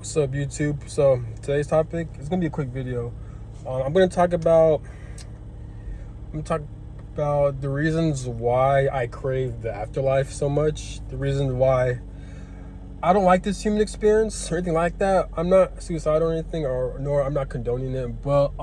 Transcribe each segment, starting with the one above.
What's up, YouTube? So today's topic is gonna be a quick video. I'm gonna talk about the reasons why I crave the afterlife so much. The reasons why I don't like this human experience or anything like that. I'm not suicidal or anything, nor I'm not condoning it. But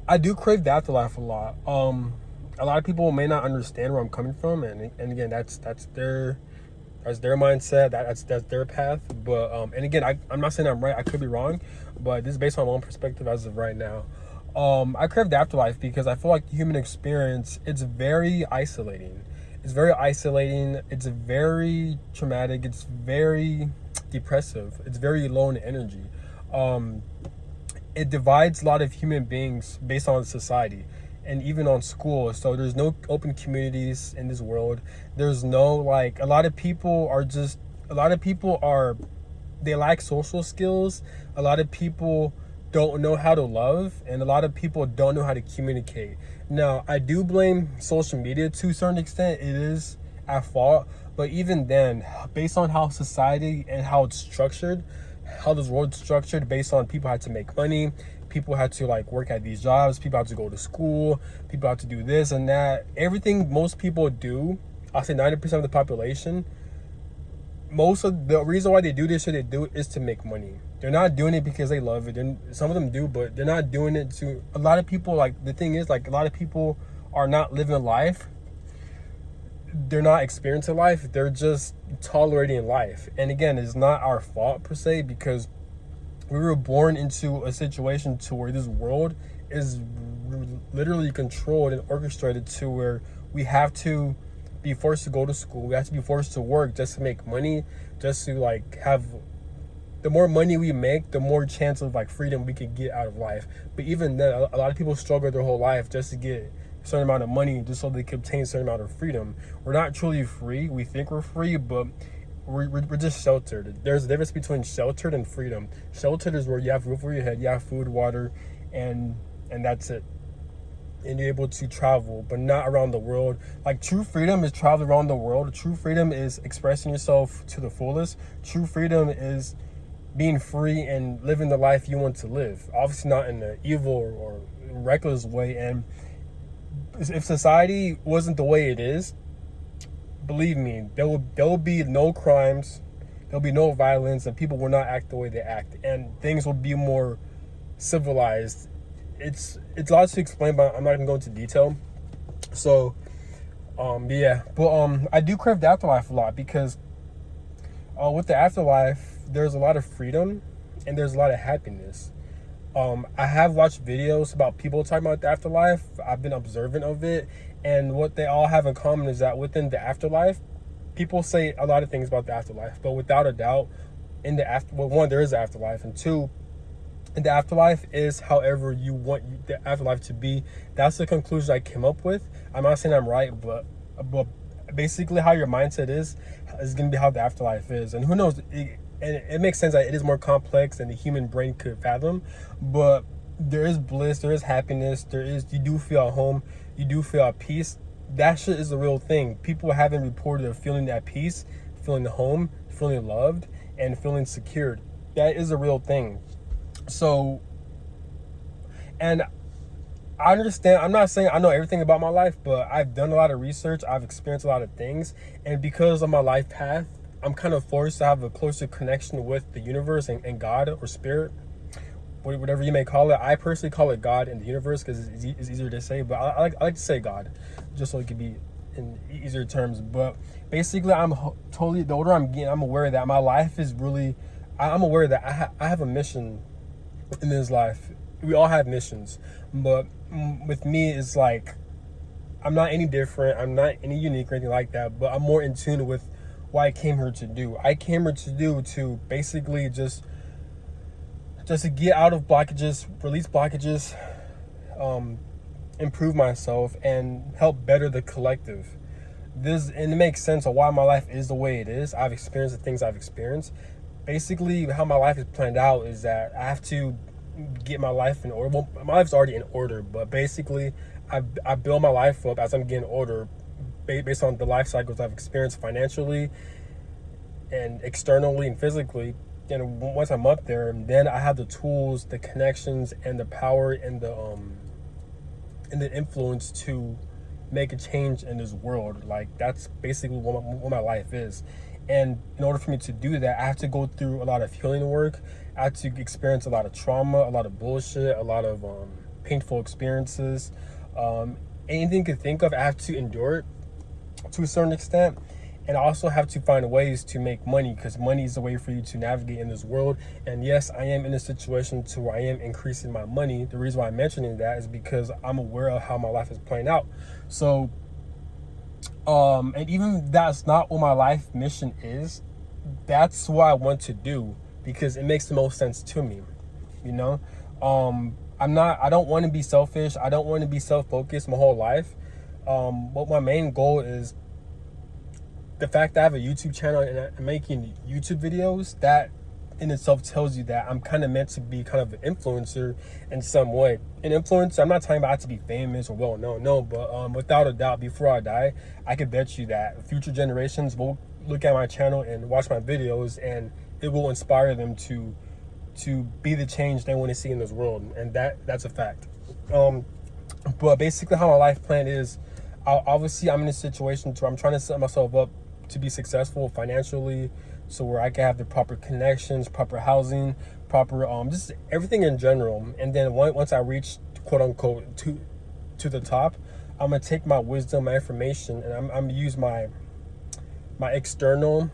I do crave the afterlife a lot. A lot of people may not understand where I'm coming from, and again, that's their mindset. That's their path. But and again, I'm not saying I'm right. I could be wrong, but this is based on my own perspective as of right now. I crave the afterlife because I feel like the human experience, it's very isolating. It's very isolating. It's very traumatic. It's very depressive. It's very low in energy. It divides a lot of human beings based on society and even on school. So there's no open communities in this world. There's no, like, a lot of people are, they lack social skills. A lot of people don't know how to love, and a lot of people don't know how to communicate. Now, I do blame social media to a certain extent. It is at fault, but even then, based on how society and how it's structured, how this world's structured, based on people had to make money, people had to like work at these jobs, people had to go to school, people had to do this and that. Everything most people do, I'll say 90% of the population, most of the reason why they do this shit they do is to make money. They're not doing it because they love it. Some of them do, but they're not doing it to, a lot of people, like, the thing is, like, a lot of people are not living life. They're not experiencing life. They're just tolerating life. And again, it's not our fault per se, because we were born into a situation to where this world is literally controlled and orchestrated to where we have to be forced to go to school. We have to be forced to work just to make money, just to like have, the more money we make, the more chance of like freedom we could get out of life. But even then, a lot of people struggle their whole life just to get a certain amount of money, just so they can obtain a certain amount of freedom. We're not truly free. We think we're free, but we're just sheltered. There's a difference between sheltered and freedom. Sheltered is where you have a roof over your head, you have food, water, and that's it. And you're able to travel, but not around the world. Like, true freedom is traveling around the world. True freedom is expressing yourself to the fullest. True freedom is being free and living the life you want to live. Obviously not in an evil or reckless way. And if society wasn't the way it is, believe me, there will be no crimes, there'll be no violence, and people will not act the way they act, and things will be more civilized. It's a lot to explain, but I'm not gonna go into detail. So I do crave the afterlife a lot because with the afterlife there's a lot of freedom and there's a lot of happiness. I have watched videos about people talking about the afterlife. I've been observant of it, and what they all have in common is that within the afterlife, people say a lot of things about the afterlife, but without a doubt, in the one, there is an afterlife, and two, in the afterlife is however you want the afterlife to be. That's the conclusion I came up with. I'm not saying I'm right, but basically how your mindset is going to be how the afterlife is. And who knows, and it makes sense that it is more complex than the human brain could fathom, but there is bliss, there is happiness, you do feel at home, you do feel at peace. That shit is the real thing. People haven't reported of feeling at peace, feeling at home, feeling loved, and feeling secured. That is a real thing. So, and I understand, I'm not saying I know everything about my life, but I've done a lot of research, I've experienced a lot of things, and because of my life path, I'm kind of forced to have a closer connection with the universe and God or spirit, whatever you may call it. I personally call it God and the universe because it's easier to say, but I like to say God just so it could be in easier terms. But basically, the older I'm getting, I'm aware that my life is really, I'm aware that I have a mission in this life. We all have missions, but with me, it's like I'm not any different, I'm not any unique or anything like that, but I'm more in tune with what I came here to do. I came here to basically just to get out of blockages, release blockages, improve myself, and help better the collective. And it makes sense of why my life is the way it is. I've experienced the things I've experienced. Basically, how my life is planned out is that I have to get my life in order. Well, my life's already in order, but basically, I build my life up as I'm getting older, based on the life cycles I've experienced financially and externally and physically. And once I'm up there, then I have the tools, the connections, and the power and the influence to make a change in this world. Like, that's basically what my life is. And in order for me to do that, I have to go through a lot of healing work. I have to experience a lot of trauma, a lot of bullshit, a lot of painful experiences. Anything you could think of, I have to endure it to a certain extent. And I also have to find ways to make money, because money is a way for you to navigate in this world. And yes, I am in a situation to where I am increasing my money. The reason why I'm mentioning that is because I'm aware of how my life is playing out. So, and even that's not what my life mission is, that's what I want to do, because it makes the most sense to me, you know? I don't want to be selfish. I don't want to be self-focused my whole life. But my main goal is the fact that I have a YouTube channel and I'm making YouTube videos. That in itself tells you that I'm kind of meant to be kind of an influencer in some way. An influencer, I'm not talking about to be famous or well known, no, but without a doubt, before I die, I can bet you that future generations will look at my channel and watch my videos, and it will inspire them to be the change they want to see in this world, and that's a fact. But basically, how my life plan is, obviously, I'm in a situation where I'm trying to set myself up to be successful financially, so where I can have the proper connections, proper housing, proper just everything in general. And then once I reach quote unquote to the top, I'm gonna take my wisdom, my information, and I'm gonna use my external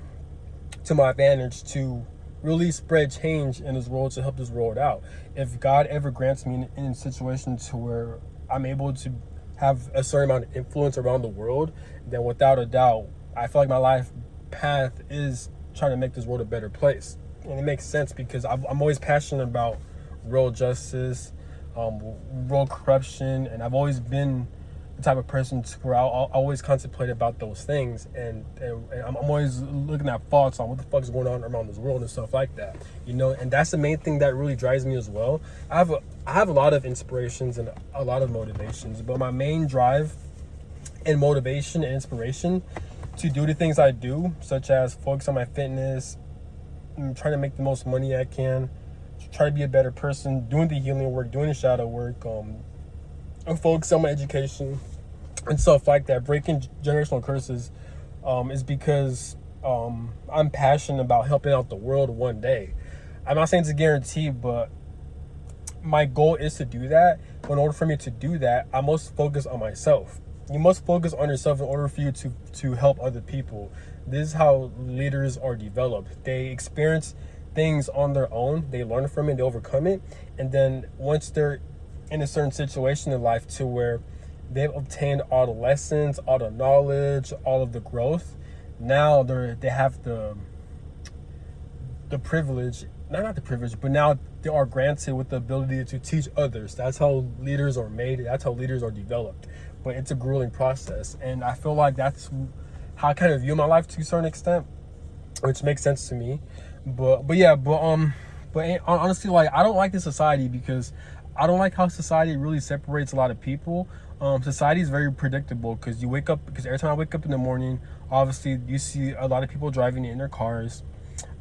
to my advantage to really spread change in this world, to help this world out. If God ever grants me in a situation to where I'm able to have a certain amount of influence around the world, then without a doubt, I feel like my life path is trying to make this world a better place. And it makes sense because I'm always passionate about real justice, real corruption, and I've always been the type of person to where I always contemplate about those things, and I'm always looking at thoughts on what the fuck is going on around this world and stuff like that, you know. And that's the main thing that really drives me as well. I have a lot of inspirations and a lot of motivations, but my main drive and motivation and inspiration to do the things I do, such as focus on my fitness, trying to make the most money I can, try to be a better person, doing the healing work, doing the shadow work, focus on my education and stuff like that, breaking generational curses, is because I'm passionate about helping out the world one day. I'm not saying it's a guarantee, but my goal is to do that. But in order for me to do that, I must focus on myself. You must focus on yourself in order for you to help other people. This is how leaders are developed. They experience things on their own, they learn from it, they overcome it, and then once they're in a certain situation in life to where they've obtained all the lessons, all the knowledge, all of the growth, now they have the privilege, not the privilege, but now they are granted with the ability to teach others. That's how leaders are made. That's how leaders are developed. But it's a grueling process, and I feel like that's how I kind of view my life to a certain extent, which makes sense to me. But honestly, like, I don't like this society because I don't like how society really separates a lot of people. Society is very predictable because every time I wake up in the morning, obviously you see a lot of people driving in their cars,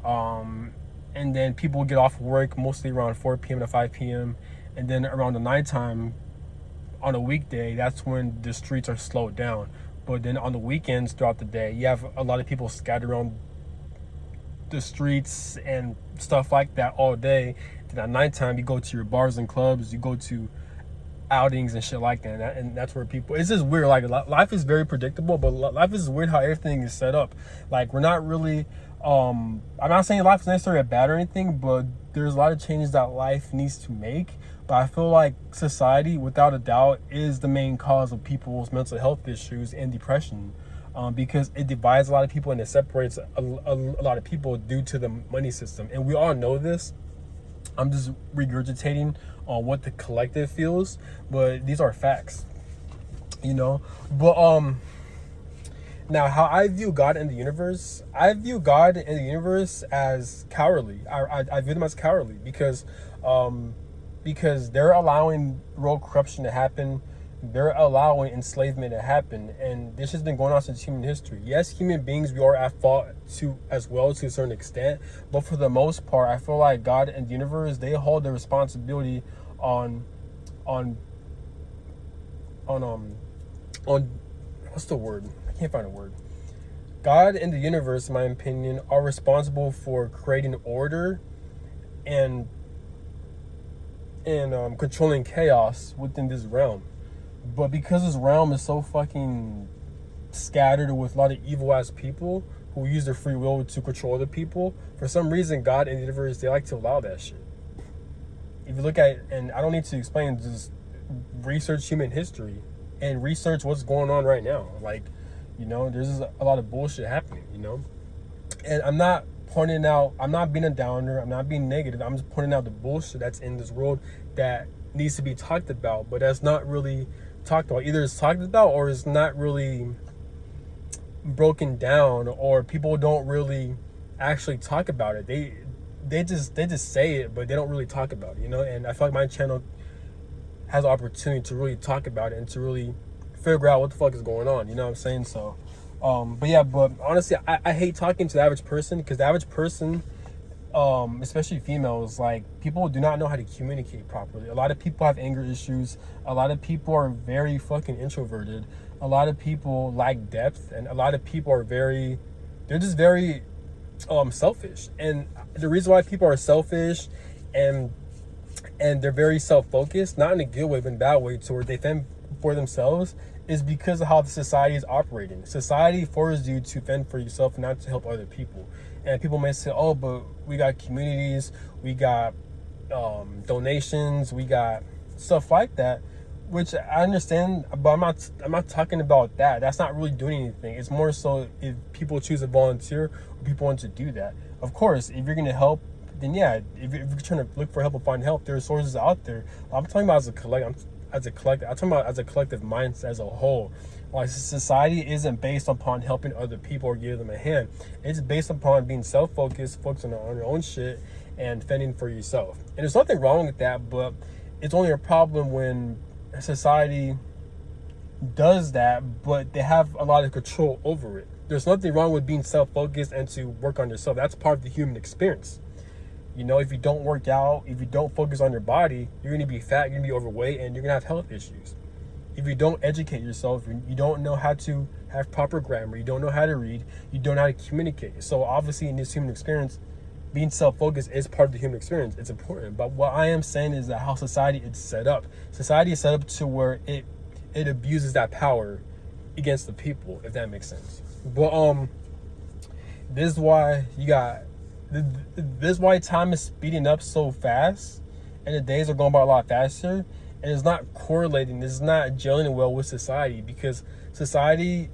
and then people get off work mostly around 4 p.m. to 5 p.m. and then around the nighttime on a weekday, that's when the streets are slowed down. But then on the weekends throughout the day, you have a lot of people scattered around the streets and stuff like that all day. Then at nighttime, you go to your bars and clubs, you go to outings and shit like that, and that's where people, it's just weird. Like, life is very predictable, but life is weird how everything is set up. Like, we're not really I'm not saying life is necessarily bad or anything, but there's a lot of changes that life needs to make. But I feel like society, without a doubt, is the main cause of people's mental health issues and depression, because it divides a lot of people and it separates a lot of people due to the money system. And we all know this. I'm just regurgitating on what the collective feels, but these are facts, you know. But now, how I view God and the universe, I view God and the universe as cowardly. I view them as cowardly because they're allowing real corruption to happen they're allowing enslavement to happen, and this has been going on since human history. Yes, human beings, we are at fault to as well to a certain extent, but for the most part, I feel like God and the universe, they hold the responsibility on on on what's the word? I can't find a word. God and the universe, in my opinion, are responsible for creating order and controlling chaos within this realm. But because this realm is so fucking scattered with a lot of evil ass people who use their free will to control other people, for some reason God and the universe, they like to allow that shit. If you look at, and I don't need to explain, just research human history and research what's going on right now. Like, there's just a lot of bullshit happening, And I'm not being a downer, I'm not being negative, I'm just pointing out the bullshit that's in this world that needs to be talked about, but that's not really talked about. Either it's talked about or it's not really broken down, or people don't really actually talk about it. They just say it, but they don't really talk about it, And I feel like my channel has the opportunity to really talk about it and to really figure out what the fuck is going on, you know what I'm saying? So but honestly, I hate talking to the average person, because the average person, especially females, like, people do not know how to communicate properly. A lot of people have anger issues. A lot of people are very fucking introverted. A lot of people lack depth, and a lot of people are they're just very selfish. And the reason why people are selfish and they're very self-focused, not in a good way but in a bad way, to where they fend for themselves, is because of how the society is operating. Society forces you to fend for yourself, not to help other people. And people may say, oh, but we got communities, we got donations, we got stuff like that, which I understand, but I'm not talking about that. That's not really doing anything. It's more so if people choose to volunteer or people want to do that. Of course, if you're going to help, then yeah, if you're trying to look for help and find help, there are sources out there. I'm talking about as a collective. I'm talking about as a collective mindset as a whole. Like, society isn't based upon helping other people or giving them a hand. It's based upon being self-focused, focusing on your own shit, and fending for yourself. And there's nothing wrong with that, but it's only a problem when society does that, but they have a lot of control over it. There's nothing wrong with being self-focused and to work on yourself. That's part of the human experience. If you don't work out, if you don't focus on your body, you're going to be fat, you're going to be overweight, and you're going to have health issues. If you don't educate yourself, you don't know how to have proper grammar, you don't know how to read, you don't know how to communicate. So obviously in this human experience, being self-focused is part of the human experience. It's important. But what I am saying is that how society is set up. Society is set up to where it abuses that power against the people, if that makes sense. But this is why this is why time is speeding up so fast, and the days are going by a lot faster, and it's not correlating, it's not gelling well with society, because society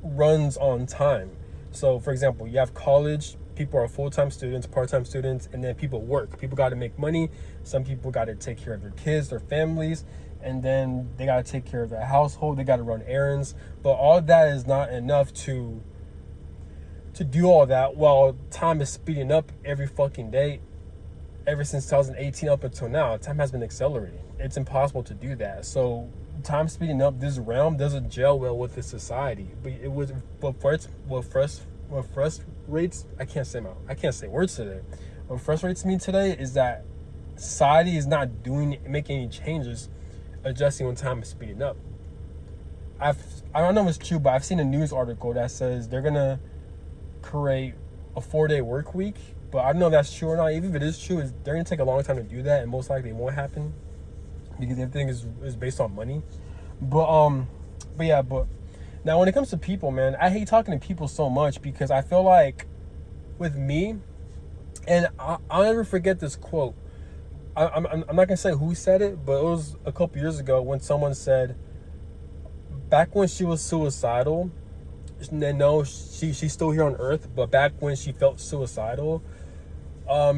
runs on time. So for example, you have college, people are full-time students, part-time students, and then people work. People got to make money. Some people got to take care of their kids, their families, and then they got to take care of their household, they got to run errands. But all that is not enough to do all that while time is speeding up every fucking day. Ever since 2018 up until now, time has been accelerating. It's impossible to do that. So time speeding up, this realm doesn't gel well with the society. But it was what frustrates, I can't say words today. What frustrates me today is that society is not making any changes, adjusting when time is speeding up. I don't know if it's true, but I've seen a news article that says they're gonna create a 4-day work week, but I don't know if that's true or not. Even if it is true, they're gonna take a long time to do that, and most likely it won't happen because everything is based on money. But now when it comes to people, man, I hate talking to people so much, because I feel like with me, and I'll never forget this quote. I'm not gonna say who said it, but it was a couple years ago when someone said, back when she was suicidal, no, she's still here on earth, but back when she felt suicidal,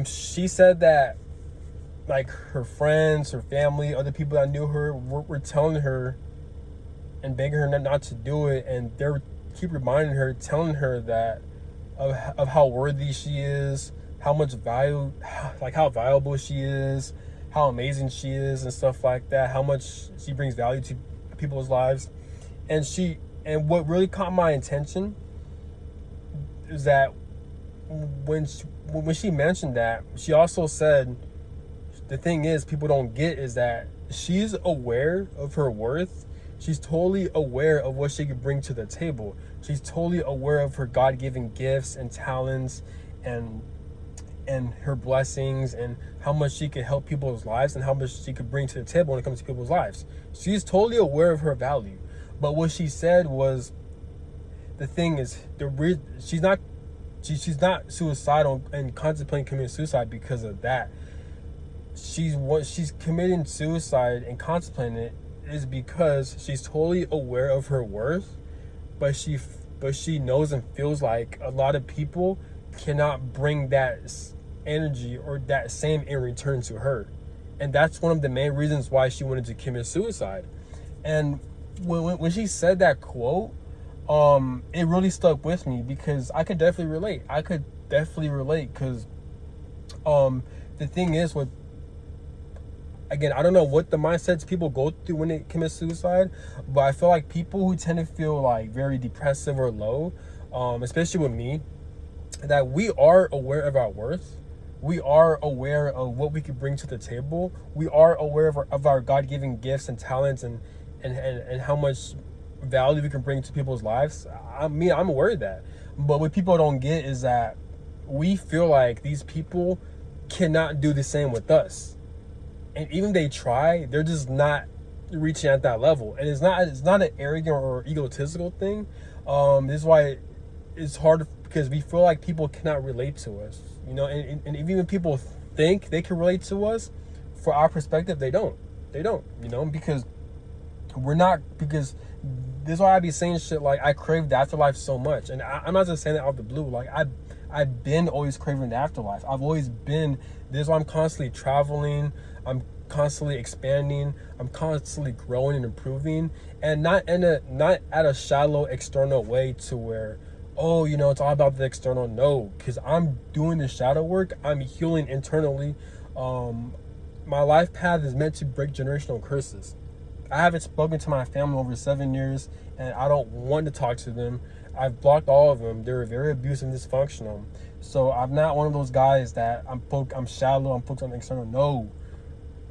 she said that, like, her friends, her family, other people that knew her were telling her and begging her not to do it, and they keep reminding her, telling her that of how worthy she is, how much value, like how valuable she is, how amazing she is, and stuff like that, how much she brings value to people's lives. And what really caught my attention is that when she mentioned that, she also said the thing is people don't get is that she's aware of her worth. She's totally aware of what she could bring to the table. She's totally aware of her God-given gifts and talents and her blessings and how much she could help people's lives and how much she could bring to the table when it comes to people's lives. She's totally aware of her value. But what she said was, the thing is, she's not suicidal and contemplating committing suicide because of that. She's committing suicide and contemplating it is because she's totally aware of her worth, but she knows and feels like a lot of people cannot bring that energy or that same in return to her. And that's one of the main reasons why she wanted to commit suicide. And when she said that quote, it really stuck with me because I could definitely relate. Because the thing is with, again, I don't know what the mindsets people go through when they commit suicide, but I feel like people who tend to feel like very depressive or low, especially with me, that we are aware of our worth. We are aware of what we could bring to the table. We are aware of our God-given gifts and talents and how much value we can bring to people's lives. I'm aware of that. But what people don't get is that we feel like these people cannot do the same with us. And even if they try, they're just not reaching at that level. And it's not an arrogant or egotistical thing. This is why it's hard, because we feel like people cannot relate to us. And even when people think they can relate to us, for our perspective, they don't. Because this is why I be saying shit like I crave the afterlife so much. And I'm not just saying that out of the blue. Like I've been always craving the afterlife. I've always been. This is why I'm constantly traveling. I'm constantly expanding. I'm constantly growing and improving, and not at a shallow external way to where, it's all about the external. No, because I'm doing the shadow work. I'm healing internally. My life path is meant to break generational curses. I haven't spoken to my family over 7 years, and I don't want to talk to them. I've blocked all of them. They're very abusive and dysfunctional. So I'm not one of those guys that I'm shallow, I'm focused on the external. No.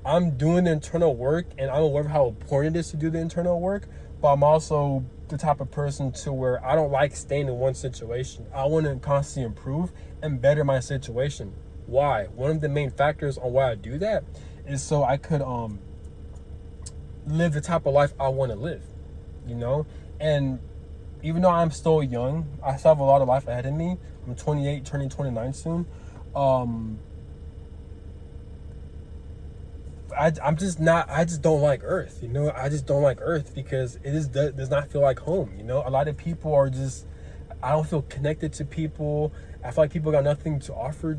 I'm doing the internal work, and I'm aware of how important it is to do the internal work, but I'm also the type of person to where I don't like staying in one situation. I want to constantly improve and better my situation. Why? One of the main factors on why I do that is so I could live the type of life I want to live, and even though I'm still young, I still have a lot of life ahead of me. I'm 28, turning 29 soon. I just don't like Earth, I just don't like Earth because does not feel like home. A lot of people are just, I don't feel connected to people. I feel like people got nothing to offer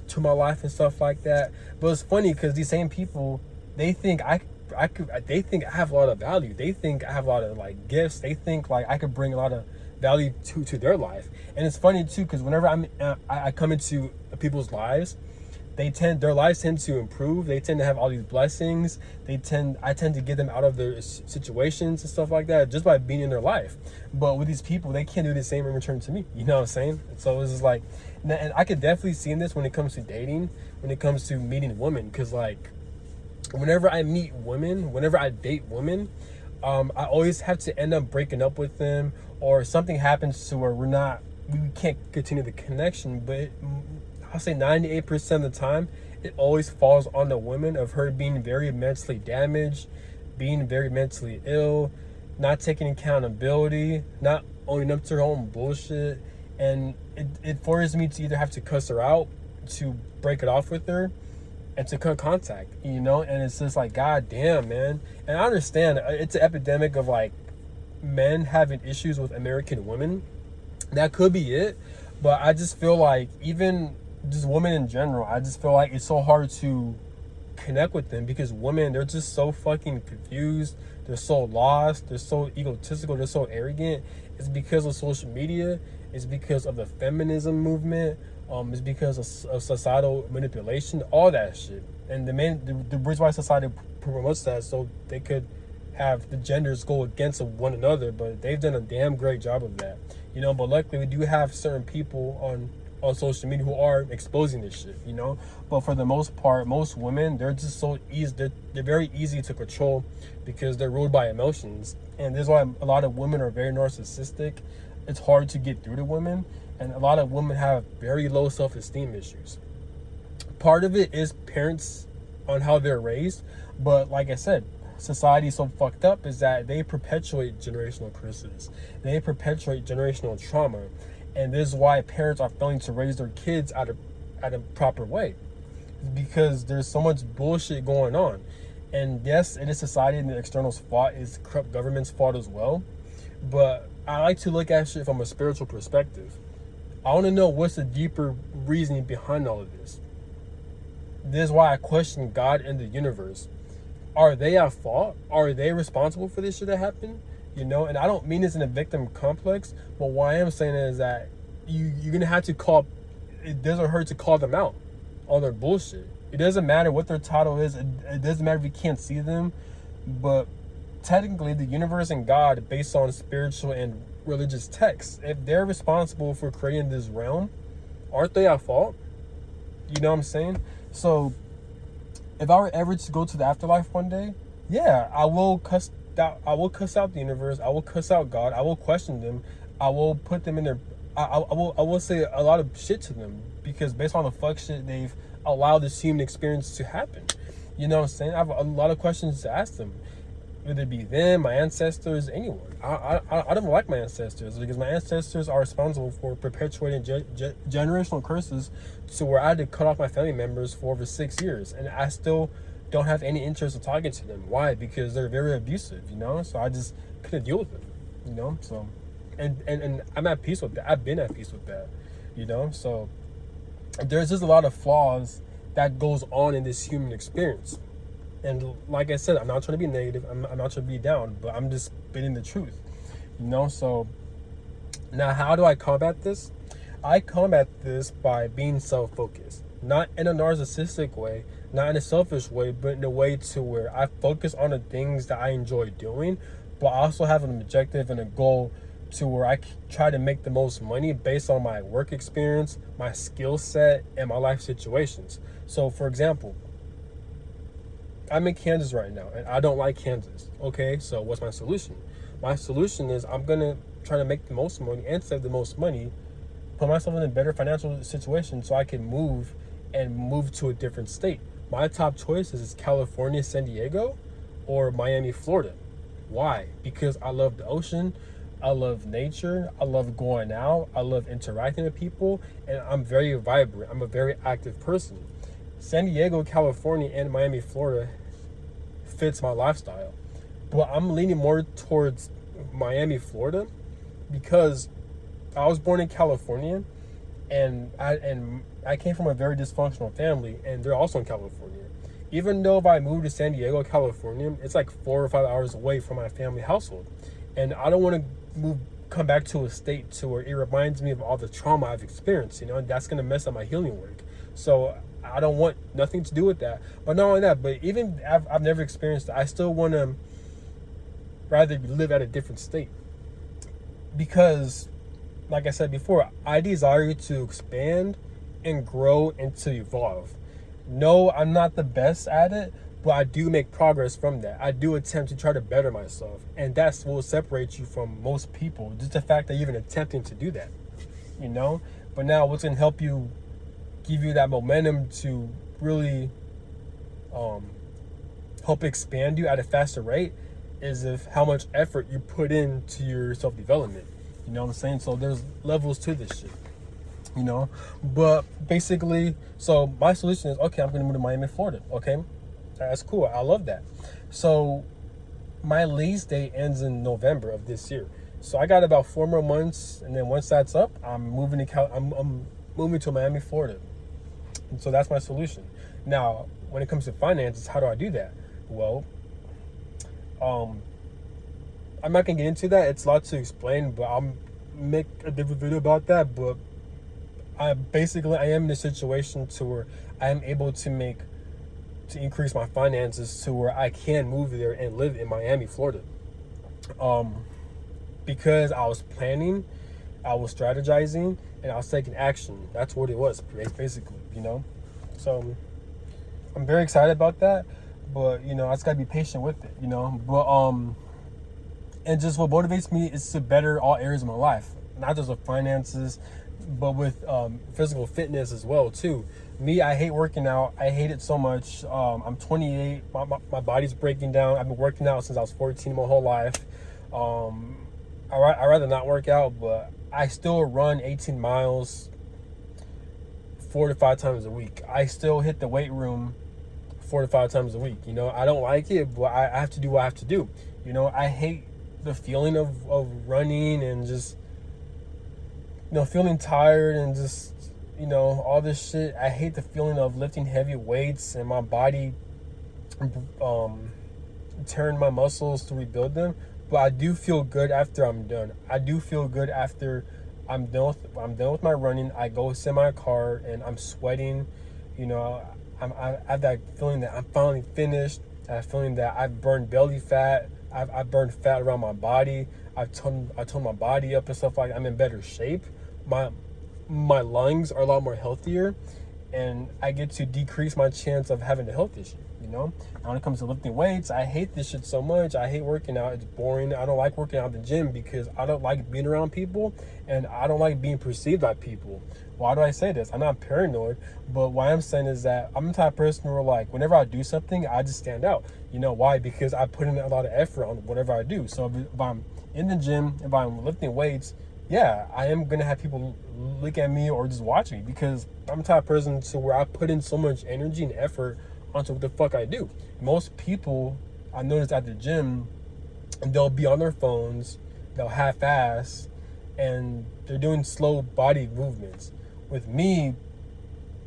to my life and stuff like that. But it's funny because these same people, they think they think I have a lot of value. They think I have a lot of like gifts. They think like I could bring a lot of value to their life. And it's funny too because whenever I come into people's lives, their lives tend to improve. They tend to have all these blessings. I tend to get them out of their situations and stuff like that just by being in their life. But with these people, they can't do the same in return to me. You know what I'm saying? So it's just like, and I could definitely see this when it comes to dating, when it comes to meeting women, because like whenever I meet women, whenever I date women, I always have to end up breaking up with them, or something happens to where we can't continue the connection. But I'll say 98% of the time, it always falls on the woman of her being very mentally damaged, being very mentally ill, not taking accountability, not owning up to her own bullshit. And it forces me to either have to cuss her out, to break it off with her, and to cut contact, and it's just like, God damn, man. And I understand it's an epidemic of like men having issues with American women. That could be it, but I just feel like even just women in general, I just feel like it's so hard to connect with them because women, they're just so fucking confused. They're so lost. They're so egotistical. They're so arrogant. It's because of social media. It's because of the feminism movement. It's because of societal manipulation, all that shit. And the reason why society promotes that is so they could have the genders go against one another, but they've done a damn great job of that. But luckily we do have certain people on social media who are exposing this shit. But for the most part, most women, they're just so easy. They're very easy to control because they're ruled by emotions, and this is why a lot of women are very narcissistic. It's hard to get through to women, and a lot of women have very low self-esteem issues. Part of it is parents on how they're raised, but like I said, society is so fucked up is that they perpetuate generational curses. They perpetuate generational trauma, and this is why parents are failing to raise their kids at a proper way, because there's so much bullshit going on. And yes, it is society and the external's fault, is corrupt government's fault as well, but I like to look at shit from a spiritual perspective. I want to know what's the deeper reasoning behind all of this. This is why I question God and the universe. Are they at fault? Are they responsible for this shit that happened? And I don't mean this in a victim complex, but what I am saying is that you're gonna have to call. It doesn't hurt to call them out on their bullshit. It doesn't matter what their title is. It doesn't matter if you can't see them, but technically the universe and God, based on spiritual and religious texts, if they're responsible for creating this realm, aren't they at fault? You know what I'm saying? So if I were ever to go to the afterlife one day, yeah, I will cuss out the universe. I will cuss out God. I will question them. I will put them in their. I will say a lot of shit to them, because based on the fuck shit they've allowed this human experience to happen. You know what I'm saying? I have a lot of questions to ask them, whether it be them, my ancestors, anyone. I don't like my ancestors, because my ancestors are responsible for perpetuating generational curses to where I had to cut off my family members for over 6 years, and I still don't have any interest in talking to them. Why? Because they're very abusive, so I just couldn't deal with them, so and I'm at peace with that. I've been at peace with that, so there's just a lot of flaws that goes on in this human experience. And like I said, I'm not trying to be negative. I'm not trying to be down, but I'm just spitting the truth, So now, how do I combat this? I combat this by being self-focused, not in a narcissistic way, not in a selfish way, but in a way to where I focus on the things that I enjoy doing, but I also have an objective and a goal to where I try to make the most money based on my work experience, my skill set, and my life situations. So, for example, I'm in Kansas right now, and I don't like Kansas. Okay, so what's my solution? My solution is I'm going to try to make the most money and save the most money, put myself in a better financial situation so I can move to a different state. My top choices is California, San Diego, or Miami, Florida. Why? Because I love the ocean, I love nature, I love going out, I love interacting with people, and I'm very vibrant. I'm a very active person. San Diego, California, and Miami, Florida fits my lifestyle. But I'm leaning more towards Miami, Florida, because I was born in California, and I came from a very dysfunctional family, and they're also in California. Even though if I moved to San Diego, California, it's like 4 or 5 hours away from my family household. And I don't want to come back to a state to where it reminds me of all the trauma I've experienced, and that's going to mess up my healing work. So I don't want nothing to do with that. But not only that, but even I've never experienced it, I still want to rather live at a different state. Because, like I said before, I desire to expand and grow and to evolve. No, I'm not the best at it, but I do make progress from that. I do attempt to try to better myself. And that's what will separate you from most people. Just the fact that you're even attempting to do that, But now what's going to help you, give you that momentum to really help expand you at a faster rate is if how much effort you put into your self-development. You know what I'm saying? So there's levels to this shit, But basically, so my solution is, okay, I'm going to move to Miami, Florida. Okay, that's cool. I love that. So my lease date ends in November of this year. So I got about 4 more months, and then once that's up, I'm moving to I'm moving to Miami, Florida. And so that's my solution. Now, when it comes to finances, how do I do that? Well, I'm not gonna get into that. It's a lot to explain, but I'll make a different video about that. But I am in a situation to where I am able to make to increase my finances to where I can move there and live in Miami, Florida. Um, because I was planning, I was strategizing, and I was taking action. That's what it was, basically, you know? So I'm very excited about that, but, you know, I just gotta be patient with it, you know? But, and just what motivates me is to better all areas of my life, not just with finances, but with physical fitness as well, too. Me, I hate working out. I hate it so much. I'm 28. My body's breaking down. I've been working out since I was 14 my whole life. I'd rather not work out, but I still run 18 miles 4 to 5 times a week. I still hit the weight room 4 to 5 times a week. You know, I don't like it, but I have to do what I have to do. You know, I hate the feeling of running and just, you know, feeling tired and just, you know, all this shit. I hate the feeling of lifting heavy weights and my body tearing my muscles to rebuild them. But I do feel good after I'm done. I do feel good after I'm done with my running. I go sit in my car and I'm sweating. You know, I have that feeling that I'm finally finished. That feeling that I've burned belly fat. I've burned fat around my body. I toned my body up and stuff like that. I'm in better shape. My lungs are a lot more healthier, and I get to decrease my chance of having a health issue, you know? And when it comes to lifting weights, I hate this shit so much. I hate working out. It's boring. I don't like working out at the gym because I don't like being around people, and I don't like being perceived by people. Why do I say this? I'm not paranoid, but what I'm saying is that I'm the type of person where, like, whenever I do something, I just stand out. You know why? Because I put in a lot of effort on whatever I do. So if I'm in the gym, if I'm lifting weights, yeah, I am going to have people look at me or just watch me because I'm the type of person to where I put in so much energy and effort onto what the fuck I do. Most people I notice at the gym, they'll be on their phones, they'll half-ass, and they're doing slow body movements. With me,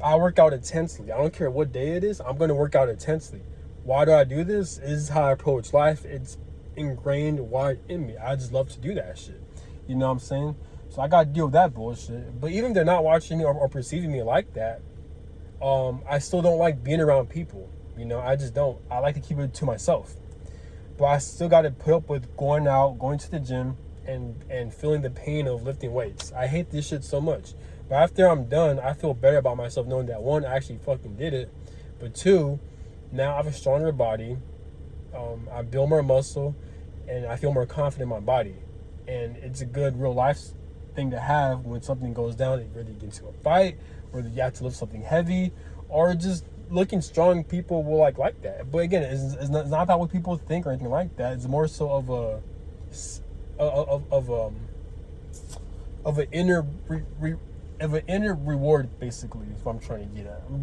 I work out intensely. I don't care what day it is, I'm going to work out intensely. Why do I do this? This is how I approach life. It's ingrained wired in me. I just love to do that shit. You know what I'm saying? So I got to deal with that bullshit. But even if they're not watching me or perceiving me like that, I still don't like being around people. You know, I just don't. I like to keep it to myself. But I still got to put up with going out, going to the gym, and feeling the pain of lifting weights. I hate this shit so much. But after I'm done, I feel better about myself knowing that, one, I actually fucking did it. But two, now I have a stronger body. I build more muscle, and I feel more confident in my body. And it's a good real life thing to have when something goes down, whether you get into a fight, whether you have to lift something heavy, or just looking strong. People will like that. But again, it's not about what people think or anything like that. It's more so of an inner reward, basically, is what I'm trying to get at.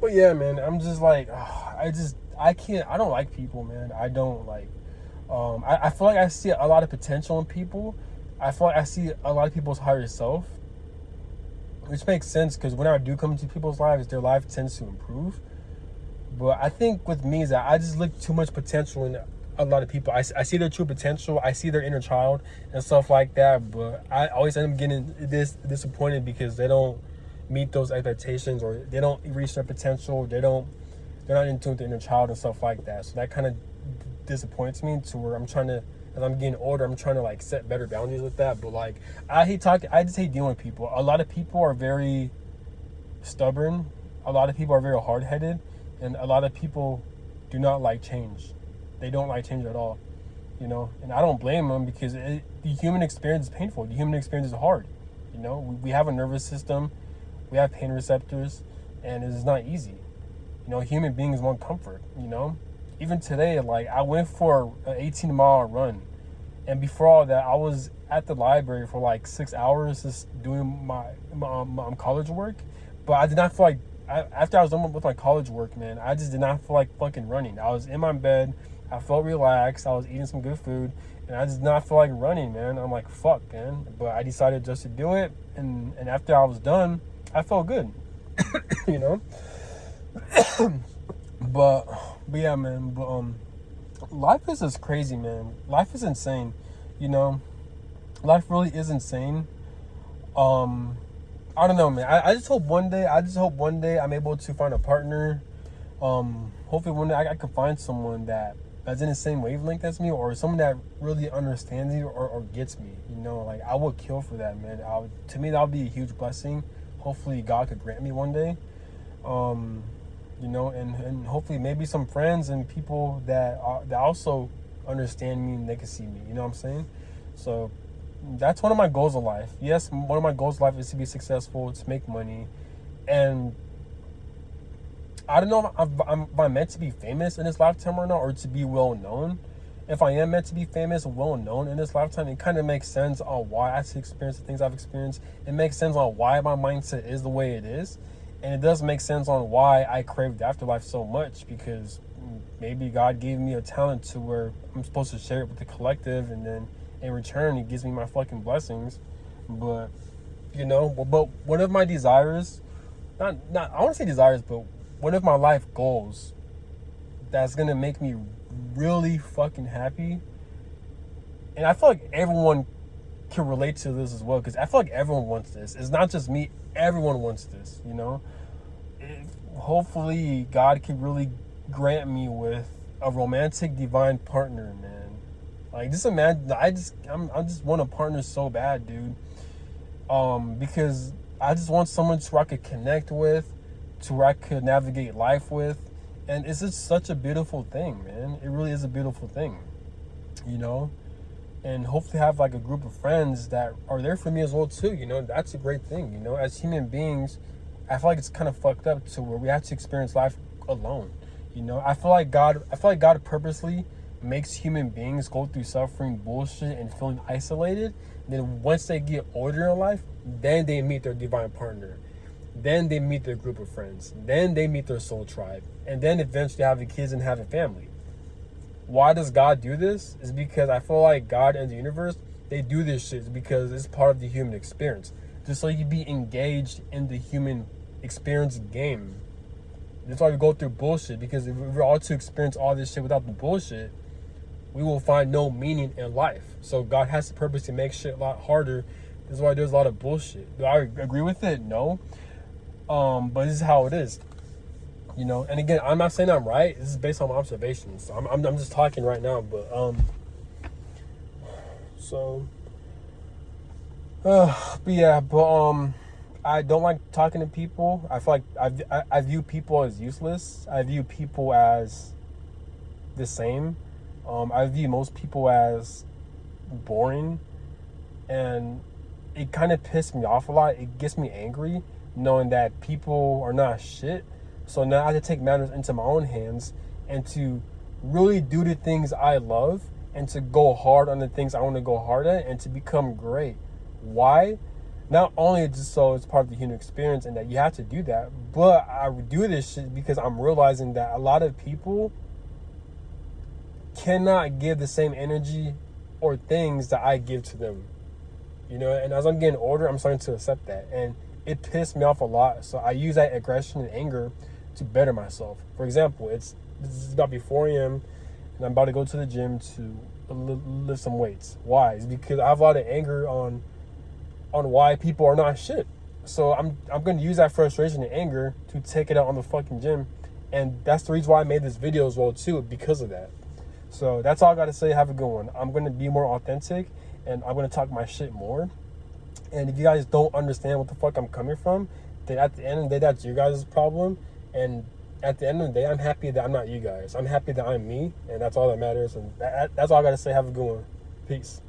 But yeah, man, I'm just like, I can't. I don't like people, man. I don't like. I feel like I see a lot of potential in people. I feel like I see a lot of people's higher self, which makes sense because whenever I do come into people's lives, their life tends to improve. But I think with me is that I just look too much potential in a lot of people. I see their true potential. I see their inner child and stuff like that. But I always end up getting disappointed because they don't meet those expectations, or they don't reach their potential. They're not in tune with their inner child and stuff like that. So that kind of disappoints me to where as I'm getting older, I'm trying to like set better boundaries with that. But like, I just hate dealing with people. A lot of people are very stubborn. A lot of people are very hard-headed, and a lot of people do not like change. They don't like change at all, you know. And I don't blame them because the human experience is painful. The human experience is hard. You know, we have a nervous system, we have pain receptors, and it's not easy. You know, human beings want comfort. You know. Even today, like, I went for an 18-mile run. And before all that, I was at the library for like 6 hours just doing my college work. But I did not feel like, after I was done with my college work, man, I just did not feel like fucking running. I was in my bed. I felt relaxed. I was eating some good food. And I just did not feel like running, man. I'm like, fuck, man. But I decided just to do it. And after I was done, I felt good. You know? But yeah, man. But life is just crazy, man. Life is insane. You know, life really is insane. I I don't know, man. I just hope one day. I just hope one day I'm able to find a partner. Hopefully one day I can find someone that's in the same wavelength as me, or someone that really understands me or gets me. You know, like I would kill for that, man. To me, that would be a huge blessing. Hopefully God could grant me one day. You know, and hopefully maybe some friends and people that also understand me and they can see me. You know what I'm saying? So that's one of my goals in life. Yes, one of my goals in life is to be successful, to make money, and I don't know if I'm meant to be famous in this lifetime or not, or to be well known. If I am meant to be famous and well known in this lifetime, it kind of makes sense on why I experience the things I've experienced. It makes sense on why my mindset is the way it is. And it does make sense on why I crave the afterlife so much, because maybe God gave me a talent to where I'm supposed to share it with the collective, and then in return, He gives me my fucking blessings. But, you know, but one of my desires, not I want to say desires, but one of my life goals that's going to make me really fucking happy, and I feel like everyone can relate to this as well, because I feel like everyone wants this. It's not just me. Everyone wants this, you know? Hopefully, God can really grant me with a romantic divine partner, man. Like, just imagine, I just want a partner so bad, dude. Because I just want someone to where I could connect with, to where I could navigate life with. And it's just such a beautiful thing, man. It really is a beautiful thing, you know? And hopefully have like a group of friends that are there for me as well too, you know? That's a great thing, you know? As human beings, I feel like it's kind of fucked up to where we have to experience life alone, you know? I feel like God purposely makes human beings go through suffering, bullshit, and feeling isolated. And then once they get older in life, then they meet their divine partner. Then they meet their group of friends. Then they meet their soul tribe. And then eventually having kids and having family. Why does God do this? Is because I feel like God and the universe, they do this shit because it's part of the human experience. Just so you be engaged in the human experience game. That's why we go through bullshit, because if we were all to experience all this shit without the bullshit, we will find no meaning in life. So God has the purpose to make shit a lot harder. This is why there's a lot of bullshit. Do I agree with it? No. But this is how it is. You know, and again, I'm not saying I'm right. This is based on my observations. So I'm just talking right now, but I don't like talking to people. I feel like I view people as useless. I view people as the same. I view most people as boring, and it kind of pissed me off a lot. It gets me angry knowing that people are not shit. So now I have to take matters into my own hands and to really do the things I love and to go hard on the things I want to go hard at and to become great. Why? Not only just so it's part of the human experience and that you have to do that, but I do this shit because I'm realizing that a lot of people cannot give the same energy or things that I give to them. You know, and as I'm getting older, I'm starting to accept that. And it pissed me off a lot. So I use that aggression and anger to better myself. For example, this is about before 4 a.m. and I'm about to go to the gym to lift some weights. Why? It's because I have a lot of anger on why people are not shit. So I'm going to use that frustration and anger to take it out on the fucking gym. And that's the reason why I made this video as well too, because of that. So that's all I got to say. Have a good one. I'm going to be more authentic and I'm going to talk my shit more. And if you guys don't understand what the fuck I'm coming from, then at the end of the day, that's your guys' problem. And at the end of the day, I'm happy that I'm not you guys. I'm happy that I'm me, and that's all that matters. And that's all I got to say. Have a good one. Peace.